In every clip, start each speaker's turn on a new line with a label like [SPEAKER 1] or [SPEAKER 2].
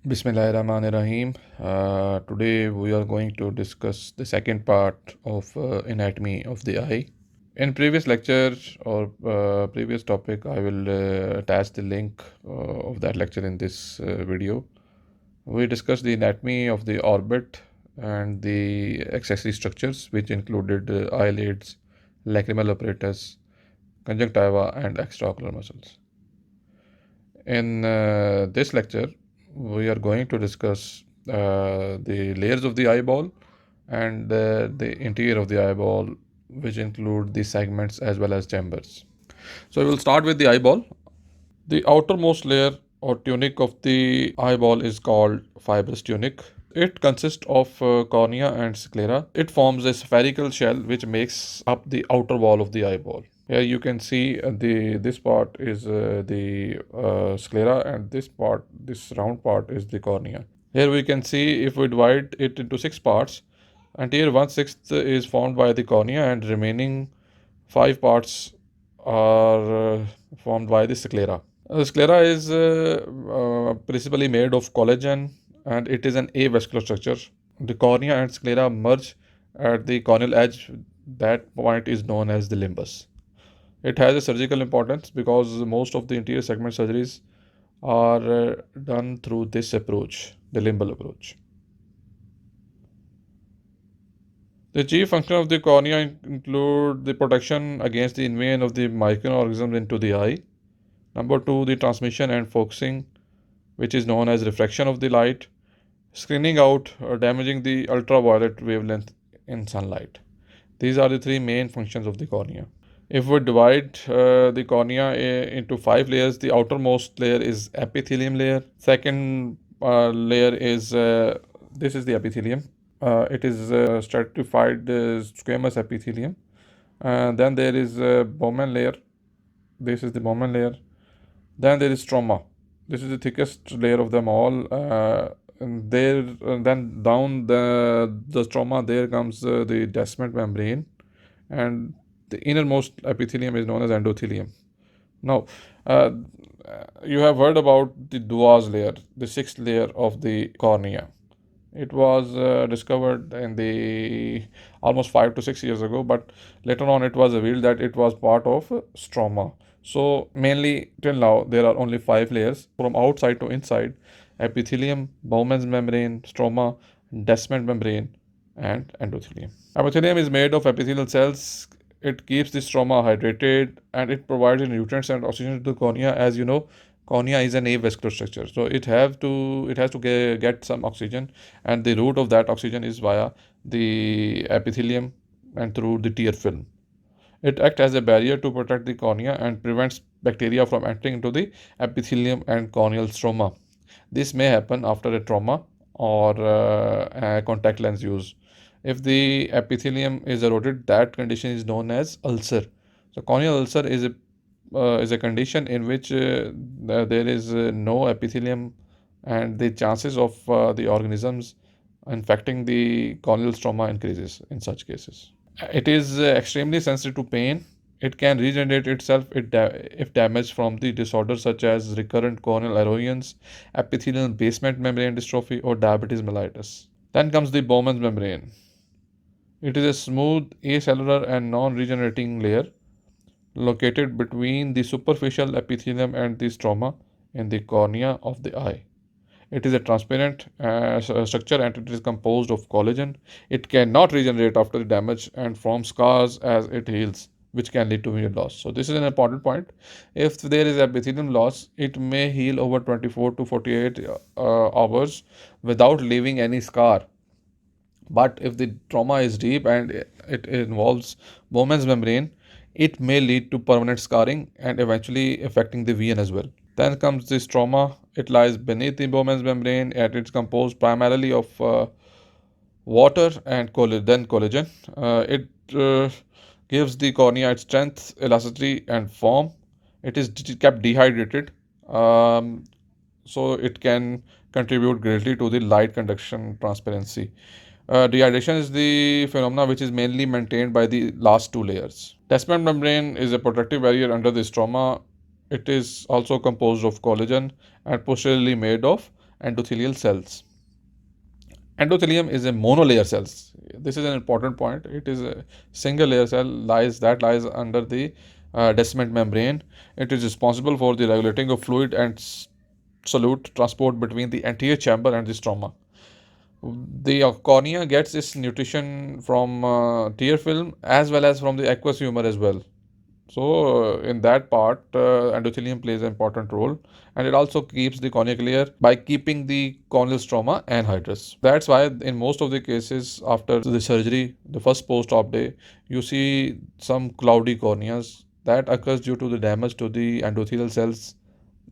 [SPEAKER 1] Bismillahirrahmanirrahim. Today we are going to discuss the second part of anatomy of the eye. In previous lecture or previous topic, I will attach the link of that lecture in this video. We discussed the anatomy of the orbit and the accessory structures, which included eyelids, lacrimal apparatus, conjunctiva, and extraocular muscles. In this lecture, we are going to discuss the layers of the eyeball and the interior of the eyeball, which include the segments as well as chambers. So, we will start with the eyeball. The outermost layer or tunic of the eyeball is called fibrous tunic. It consists of cornea and sclera. It forms a spherical shell which makes up the outer wall of the eyeball. Here you can see this part is the sclera, and this round part is the cornea. Here we can see if we divide it into six parts, anterior 1/6 is formed by the cornea, and remaining five parts are formed by the sclera. The sclera is principally made of collagen, and it is an avascular structure. The cornea and sclera merge at the corneal edge. That point is known as the limbus. It has a surgical importance because most of the anterior segment surgeries are done through this approach, the limbal approach. The chief function of the cornea include the protection against the invasion of the microorganisms into the eye. Number two, the transmission and focusing, which is known as refraction of the light, screening out or damaging the ultraviolet wavelength in sunlight. These are the three main functions of the cornea. If we divide the cornea into five layers, the outermost layer is epithelium layer. Second layer is this is the epithelium. It is stratified squamous epithelium. Then there is Bowman layer. This is the Bowman layer. Then there is stroma. This is the thickest layer of them all. And then down the stroma, there comes the descent membrane, and the innermost epithelium is known as endothelium. Now, you have heard about the Duas layer, the sixth layer of the cornea. It was discovered in the almost 5 to 6 years ago, but later on it was revealed that it was part of stroma. So mainly till now there are only five layers from outside to inside: epithelium, Bowman's membrane, stroma, descent membrane, and endothelium. Epithelium is made of epithelial cells. It keeps the stroma hydrated, and it provides the nutrients and oxygen to the cornea. As you know, cornea is an avascular structure, so it has to get some oxygen, and the route of that oxygen is via the epithelium and through the tear film. It acts as a barrier to protect the cornea and prevents bacteria from entering into the epithelium and corneal stroma. This may happen after a trauma or a contact lens use. If the epithelium is eroded, that condition is known as ulcer. So corneal ulcer is a condition in which there is no epithelium, and the chances of the organisms infecting the corneal stroma increases in such cases. It is extremely sensitive to pain. It can regenerate itself if damaged from the disorders such as recurrent corneal erosions, epithelial basement membrane dystrophy, or diabetes mellitus. Then comes the Bowman's membrane. It is a smooth, acellular, and non-regenerating layer located between the superficial epithelium and the stroma in the cornea of the eye. It is a transparent structure, and it is composed of collagen. It cannot regenerate after the damage and form scars as it heals, which can lead to vision loss. So this is an important point. If there is epithelium loss, it may heal over 24 to 48 hours without leaving any scar. But if the trauma is deep and it involves Bowman's membrane, it may lead to permanent scarring and eventually affecting the vision as well. Then comes this trauma. It lies beneath the Bowman's membrane, and it's composed primarily of water and collagen. It gives the cornea its strength, elasticity, and form. It is kept dehydrated, um, so it can contribute greatly to the light conduction transparency. Dehydration is the phenomena which is mainly maintained by the last two layers. Descent membrane is a protective barrier under the stroma. It is also composed of collagen and posteriorly made of endothelial cells. Endothelium is a monolayer cells. This is an important point. It is a single layer cell lies under the descendant membrane. It is responsible for the regulating of fluid and solute transport between the anterior chamber and the stroma. The cornea gets its nutrition from tear film as well as from the aqueous humor as well. So, in that part, endothelium plays an important role, and it also keeps the cornea clear by keeping the corneal stroma anhydrous. That's why, in most of the cases after the surgery, the first post-op day, you see some cloudy corneas that occurs due to the damage to the endothelial cells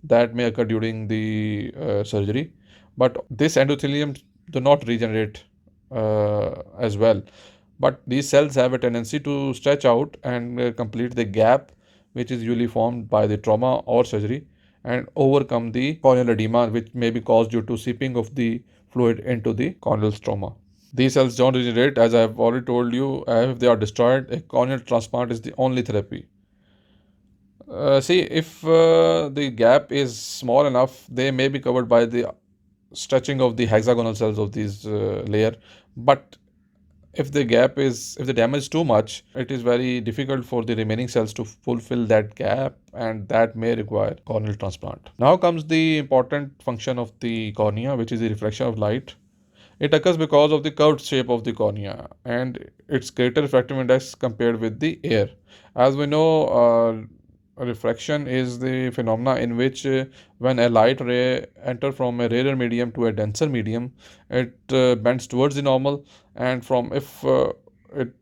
[SPEAKER 1] that may occur during the surgery. But this endothelium do not regenerate as well. But these cells have a tendency to stretch out and complete the gap which is usually formed by the trauma or surgery and overcome the corneal edema which may be caused due to seeping of the fluid into the corneal stroma. These cells don't regenerate, as I have already told you. If they are destroyed, a corneal transplant is the only therapy. See, if the gap is small enough, they may be covered by the stretching of the hexagonal cells of these layer. But if the damage is too much, it is very difficult for the remaining cells to fulfill that gap, and that may require corneal transplant. Now comes the important function of the cornea, which is the reflection of light. It occurs because of the curved shape of the cornea and its greater refractive index compared with the air. As we know, refraction is the phenomena in which when a light ray enters from a rarer medium to a denser medium, it bends towards the normal, and from if it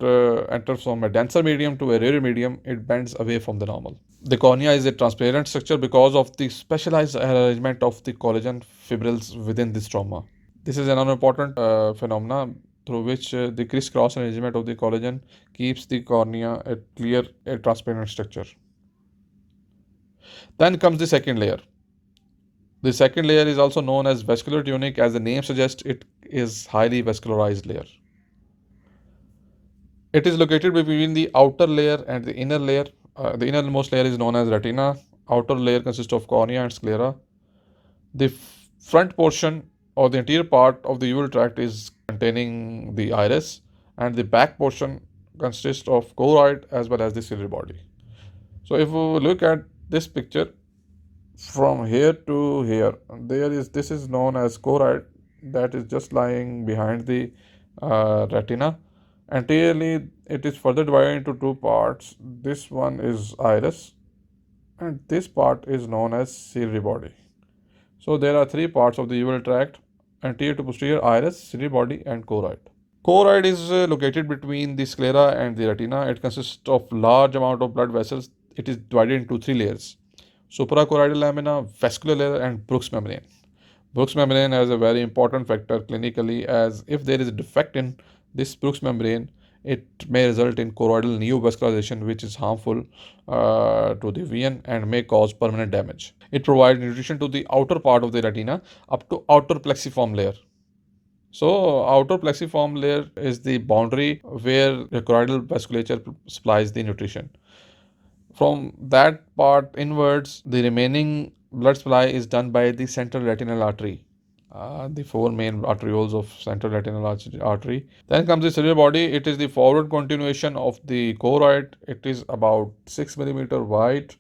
[SPEAKER 1] enters from a denser medium to a rarer medium, it bends away from the normal. The cornea is a transparent structure because of the specialized arrangement of the collagen fibrils within the stroma. This is another important phenomena through which the crisscross arrangement of the collagen keeps the cornea a clear, a transparent structure. Then comes the second layer. The second layer is also known as vascular tunic. As the name suggests, it is highly vascularized layer. It is located between the outer layer and the inner layer. The innermost layer is known as retina. Outer layer consists of cornea and sclera. The front portion or the anterior part of the uval tract is containing the iris, and the back portion consists of choroid as well as the ciliary body. So if we look at this picture from here to here, this is known as choroid, that is just lying behind the retina. Anteriorly, it is further divided into two parts. This one is iris, and this part is known as ciliary body. So there are three parts of the uval tract: anterior to posterior, iris, ciliary body, and choroid. Choroid is located between the sclera and the retina. It consists of large amount of blood vessels. It is divided into three layers: suprachoroidal lamina, vascular layer, and Brooks membrane. Brooks membrane has a very important factor clinically, as if there is a defect in this Brooks membrane, it may result in choroidal neovascularization, which is harmful to the vision and may cause permanent damage. It provides nutrition to the outer part of the retina up to outer plexiform layer. So, outer plexiform layer is the boundary where the choroidal vasculature supplies the nutrition. From that part inwards, the remaining blood supply is done by the central retinal artery, the four main arterioles of central retinal artery. Then comes the ciliary body. It is the forward continuation of the choroid. It is about 6 millimeter wide.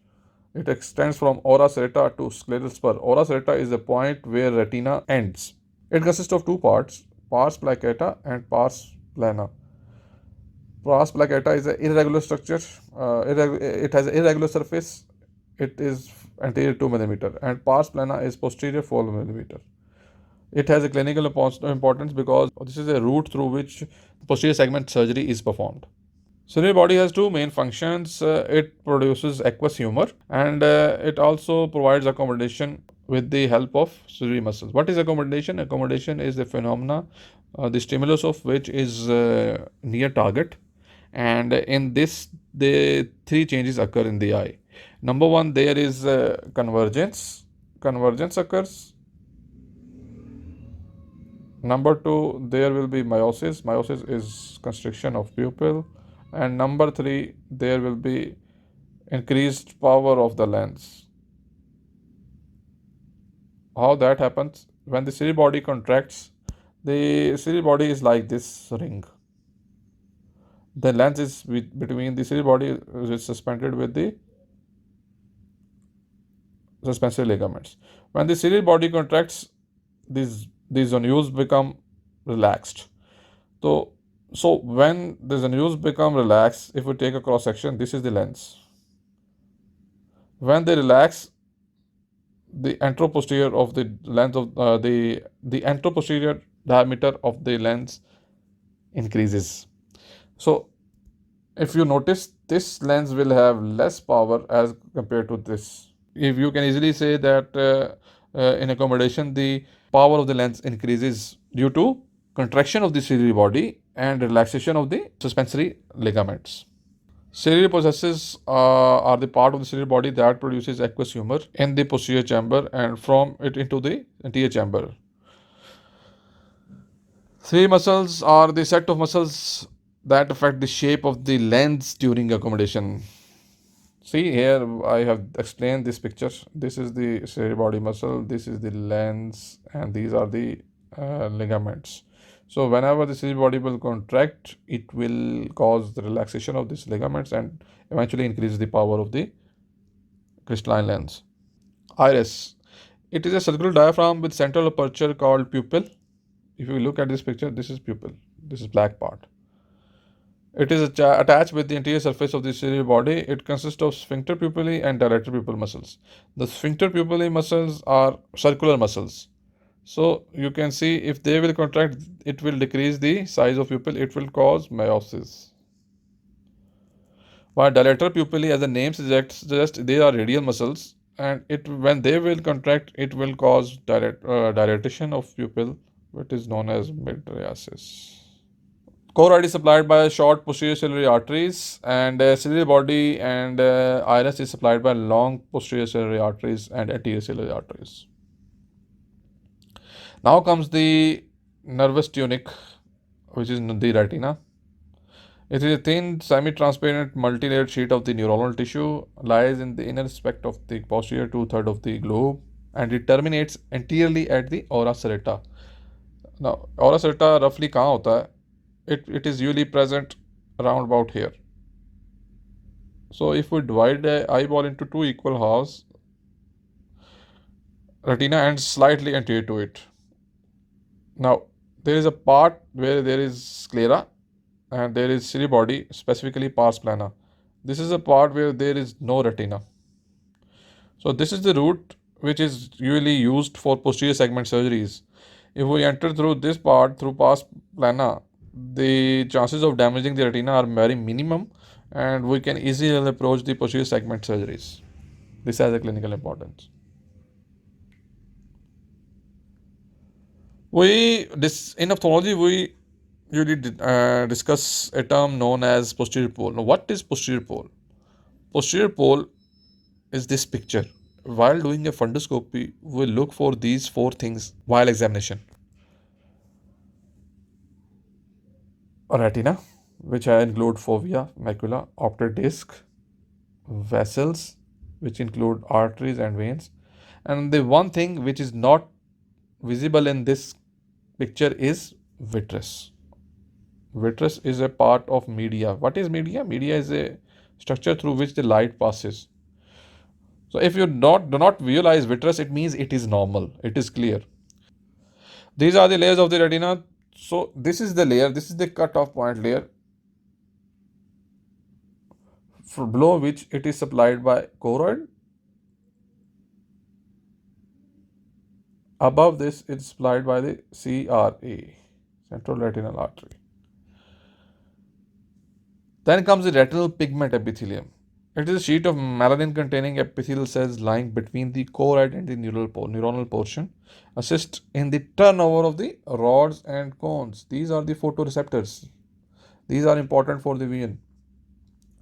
[SPEAKER 1] It extends from ora serrata to scleral spur. Ora serrata is the point where retina ends. It consists of two parts: pars placata and pars plana. Pars placata is an irregular structure. It has an irregular surface. It is anterior 2 millimeter, and pars plana is posterior 4 millimeter. It has a clinical importance because this is a route through which posterior segment surgery is performed. Ciliary body has two main functions. It produces aqueous humor, and it also provides accommodation with the help of ciliary muscles. What is accommodation? Accommodation is the phenomena, the stimulus of which is near target, and in this the three changes occur in the eye. Number one, there is convergence. Convergence occurs. Number two, there will be meiosis. Meiosis is constriction of pupil. And number three, there will be increased power of the lens. How that happens? When the ciliary body contracts, the ciliary body is like this ring. The lens is between the ciliary body is suspended with the suspensory ligaments. When the ciliary body contracts, these zonules become relaxed. So, so when the zonules become relaxed, if we take a cross section, this is the lens. When they relax, the anteroposterior of the lens of the anteroposterior diameter of the lens increases. So if you notice, this lens will have less power as compared to this. If you can easily say that in accommodation, the power of the lens increases due to contraction of the ciliary body and relaxation of the suspensory ligaments. Ciliary processes are the part of the ciliary body that produces aqueous humor in the posterior chamber and from it into the anterior chamber. Three muscles are the set of muscles that affect the shape of the lens during accommodation. See here, I have explained this picture. This is the ciliary body muscle, this is the lens, and these are the ligaments. So whenever the ciliary body will contract, it will cause the relaxation of these ligaments and eventually increase the power of the crystalline lens. Iris. It is a circular diaphragm with central aperture called pupil. If you look at this picture, this is pupil. This is black part. It is attached with the anterior surface of the ciliary body. It consists of sphincter pupillae and dilator pupil muscles. The sphincter pupillae muscles are circular muscles. So you can see if they will contract, it will decrease the size of pupil. It will cause meiosis. While dilator pupillae, as the name suggests, they are radial muscles, and it when they will contract, it will cause dilatation of pupil, which is known as mydriasis. Choroid is supplied by short posterior ciliary arteries, and ciliary body and iris is supplied by long posterior ciliary arteries and anterior ciliary arteries. Now comes the nervous tunic, which is the retina. It is a thin, semi-transparent, multi-layered sheet of the neuronal tissue, lies in the inner aspect of the posterior two-thirds of the globe, and it terminates anteriorly at the ora serrata. Now, ora serrata roughly कहाँ होता है? It is usually present around about here. So if we divide the eyeball into two equal halves, retina ends slightly anterior to it. Now, there is a part where there is sclera and there is ciliary body, specifically pars plana. This is a part where there is no retina. So this is the route which is usually used for posterior segment surgeries. If we enter through this part through pars plana, the chances of damaging the retina are very minimum and we can easily approach the posterior segment surgeries. This has a clinical importance. In ophthalmology we usually discuss a term known as posterior pole. Now, what is posterior pole? Posterior pole is this picture. While doing a fundoscopy, we look for these four things while examination. A retina, which include fovea, macula, optic disc, vessels, which include arteries and veins. And the one thing which is not visible in this picture is vitreous. Vitreous is a part of media. What is media? Media is a structure through which the light passes. So if you do not visualize vitreous, it means it is normal. It is clear. These are the layers of the retina. So this is the layer. This is the cut-off point layer, below which it is supplied by choroid. Above this, it is supplied by the CRA, central retinal artery. Then comes the retinal pigment epithelium. It is a sheet of melanin-containing epithelial cells lying between the choroid and the neuronal portion, assist in the turnover of the rods and cones. These are the photoreceptors. These are important for the vision.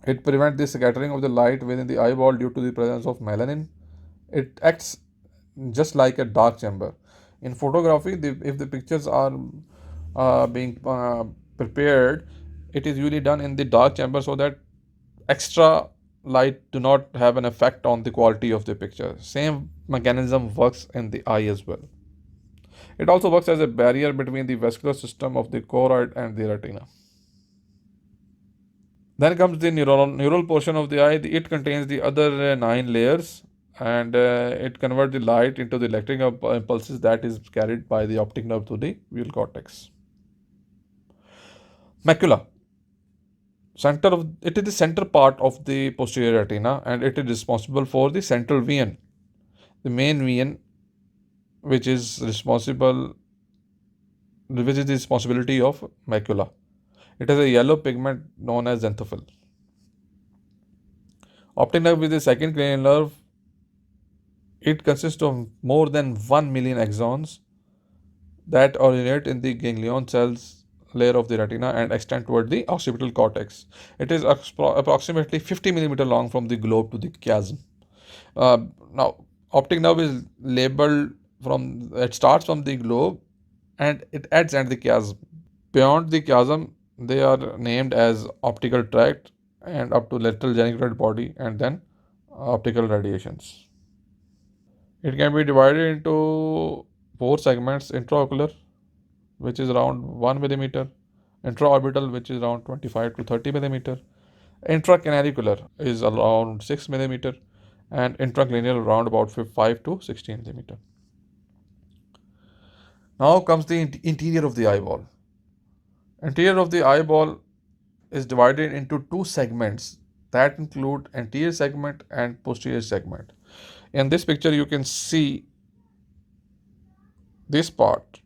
[SPEAKER 1] It prevents the scattering of the light within the eyeball due to the presence of melanin. It acts just like a dark chamber. In photography, if the pictures are being prepared, it is usually done in the dark chamber so that extra light do not have an effect on the quality of the picture. Same mechanism works in the eye as well. It also works as a barrier between the vascular system of the choroid and the retina. Then comes the neural portion of the eye. It contains the other nine layers, and it converts the light into the electric impulses that is carried by the optic nerve to the visual cortex. Macula. Center of it is the center part of the posterior retina, and it is responsible for the central vein, the main vein, which is responsible, which is the responsibility of macula. It has a yellow pigment known as xanthophyll. Optic nerve is the second cranial nerve. It consists of more than 1 million axons that originate in the ganglion cells layer of the retina and extend toward the occipital cortex. It is approximately 50 millimeter long from the globe to the chiasm. Now, optic nerve is labeled from, it starts from the globe and it ends at the chiasm. Beyond the chiasm, they are named as optical tract and up to lateral geniculate body and then optical radiations. It can be divided into four segments: intraocular, which is around 1 millimeter, intraorbital, which is around 25 to 30 millimeter, intracanalicular is around 6 millimeter, and intracranial around about 5 to 16 millimeter. Now comes the interior of the eyeball. Interior of the eyeball is divided into two segments that include anterior segment and posterior segment. In this picture, you can see this part.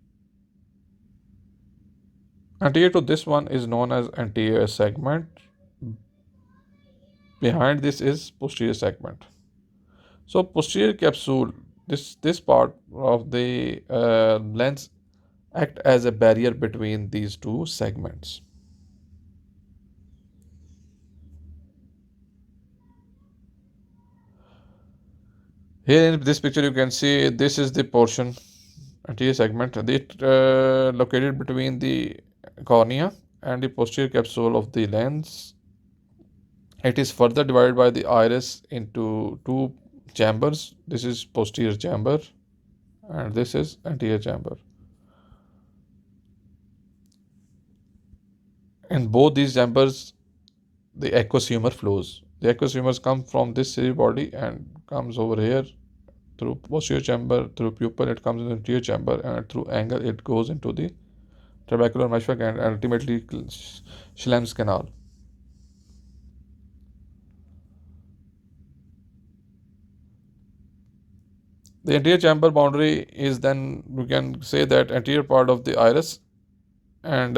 [SPEAKER 1] Anterior to this one is known as anterior segment. Behind this is posterior segment. So posterior capsule, this part of the lens act as a barrier between these two segments. Here in this picture you can see this is the portion, anterior segment, it located between the cornea and the posterior capsule of the lens. It is further divided by the iris into two chambers. This is posterior chamber and this is anterior chamber. In both these chambers, the aqueous humor flows. The aqueous humors come from this ciliary body and comes over here through posterior chamber, through pupil it comes into the anterior chamber, and through angle it goes into the trabecular meshwork and ultimately Schlem's canal. The anterior chamber boundary is, then we can say that anterior part of the iris and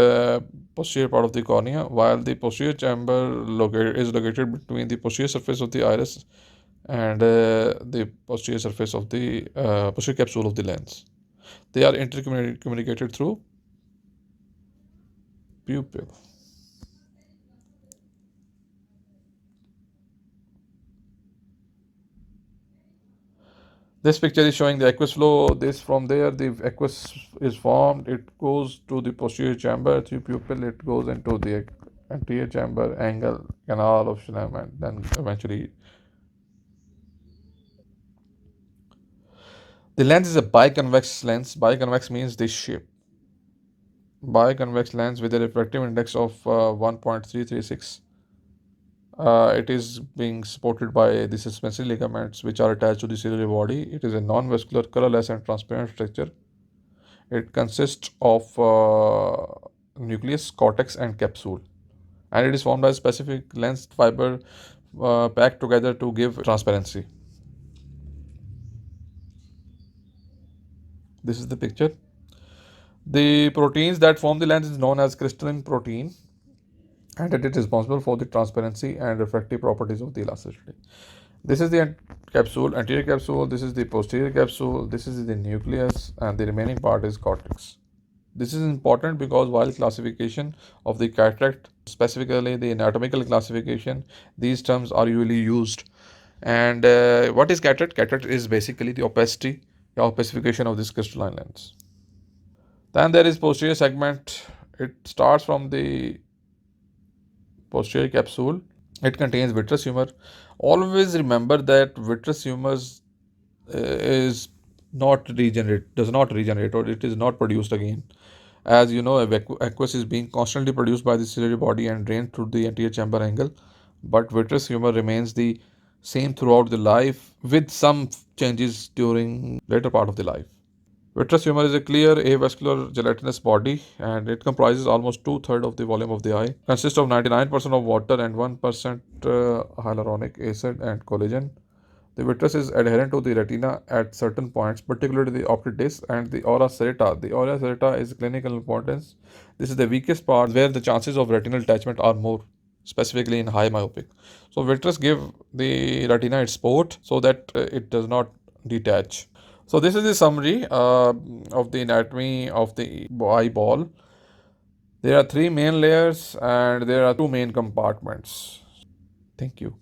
[SPEAKER 1] posterior part of the cornea, while the posterior chamber is located between the posterior surface of the iris and the posterior surface of the posterior capsule of the lens. They are intercommunicated through pupil. This picture is showing the aqueous flow. This from there, the aqueous is formed. It goes to the posterior chamber through pupil. It goes into the anterior chamber, angle, canal of Schlemm, and then eventually. The lens is a biconvex lens. Biconvex means this shape. Biconvex lens with a refractive index of 1.336. It is being supported by the suspensory ligaments which are attached to the ciliary body. It is a non-vascular, colorless and transparent structure. It consists of nucleus, cortex and capsule, and it is formed by specific lens fiber packed together to give transparency. This is the picture. The proteins that form the lens is known as crystalline protein, and it is responsible for the transparency and refractive properties of the elasticity. This is the capsule, anterior capsule, this is the posterior capsule, this is the nucleus, and the remaining part is cortex. This is important because while classification of the cataract, specifically the anatomical classification, these terms are usually used. And what is cataract? Cataract is basically the opacity or opacification of this crystalline lens. Then there is posterior segment. It starts from the posterior capsule. It contains vitreous humor. Always remember that vitreous humor is does not regenerate, or it is not produced again. As you know, aqueous is being constantly produced by the ciliary body and drained through the anterior chamber angle, but vitreous humor remains the same throughout the life, with some changes during later part of the life. Vitreous humor is a clear avascular gelatinous body, and it comprises almost two-thirds of the volume of the eye. Consists of 99% of water and 1% hyaluronic acid and collagen. The vitreous is adherent to the retina at certain points, particularly the optic disc and the ora serrata. The ora serrata is clinical importance. This is the weakest part where the chances of retinal detachment are more, specifically in high myopic. So vitreous give the retina its support so that it does not detach. So this is the summary of the anatomy of the eyeball. There are three main layers and there are two main compartments. Thank you.